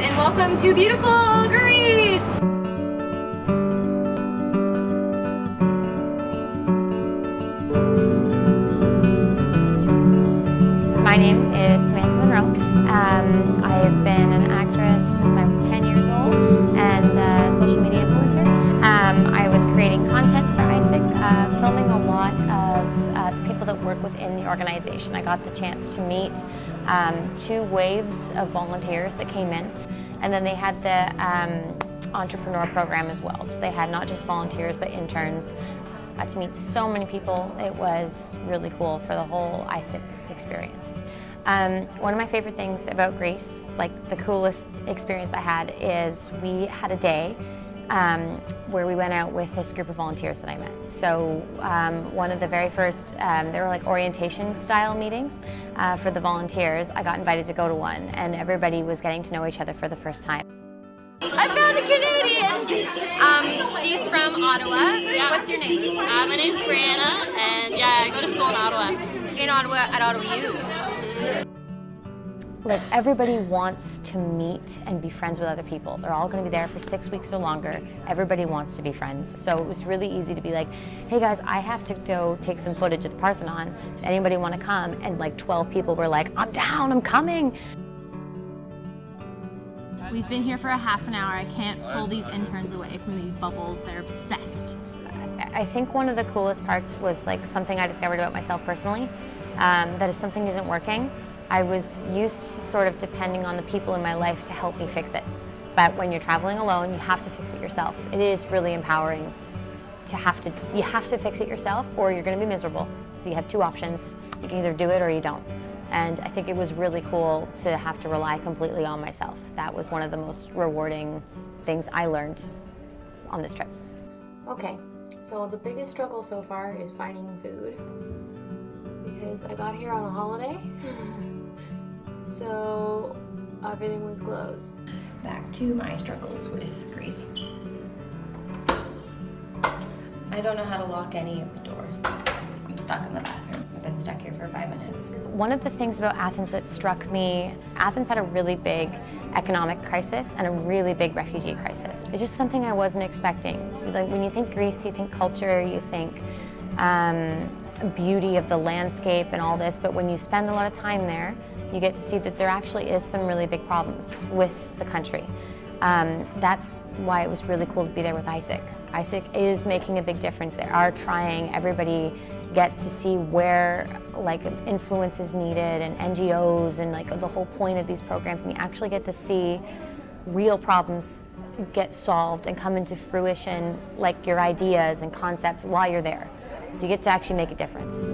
and welcome to beautiful Greece! My name is Samantha Monroe. I have been an actress since I was 10 years old and a social media influencer. I was creating content for aiesec, filming a lot of the people that work within the organization. I got the chance to meet 2 waves of volunteers that came in, and then they had the entrepreneur program as well. So they had not just volunteers but interns. I got to meet so many people. It was really cool for the whole aiesec experience. One of my favorite things about Greece, like the coolest experience I had, is we had a day where we went out with this group of volunteers that I met. So one of the very first, they were like orientation style meetings for the volunteers. I got invited to go to one, and everybody was getting to know each other for the first time. I found a Canadian! She's from Ottawa. Yeah. What's your name? My name's Brianna, and yeah, I go to school in Ottawa. In Ottawa, at Ottawa U. Like, everybody wants to meet and be friends with other people. They're all going to be there for 6 weeks or longer. Everybody wants to be friends. So it was really easy to be like, hey guys, I have to go take some footage at the Parthenon. Anybody want to come? And like 12 people were like, I'm down, I'm coming. We've been here for a half an hour. I can't pull these interns away from these bubbles. They're obsessed. I think one of the coolest parts was like something I discovered about myself personally, that if something isn't working, I was used to sort of depending on the people in my life to help me fix it. But when you're traveling alone, you have to fix it yourself. It is really empowering to you have to fix it yourself, or you're going to be miserable. So you have 2 options. You can either do it or you don't. And I think it was really cool to have to rely completely on myself. That was one of the most rewarding things I learned on this trip. Okay, so the biggest struggle so far is finding food, because I got here on a holiday. So everything was closed. Back to my struggles with Greece. I don't know how to lock any of the doors. I'm stuck in the bathroom. I've been stuck here for 5 minutes. One of the things about Athens that struck me, Athens had a really big economic crisis and a really big refugee crisis. It's just something I wasn't expecting. Like, when you think Greece, you think culture, you think beauty of the landscape and all this, but when you spend a lot of time there, you get to see that there actually is some really big problems with the country. That's why it was really cool to be there with aiesec. aiesec is making a big difference. They are trying. Everybody gets to see where like influence is needed, and NGOs, and like the whole point of these programs, and you actually get to see real problems get solved and come into fruition, like your ideas and concepts while you're there. So you get to actually make a difference.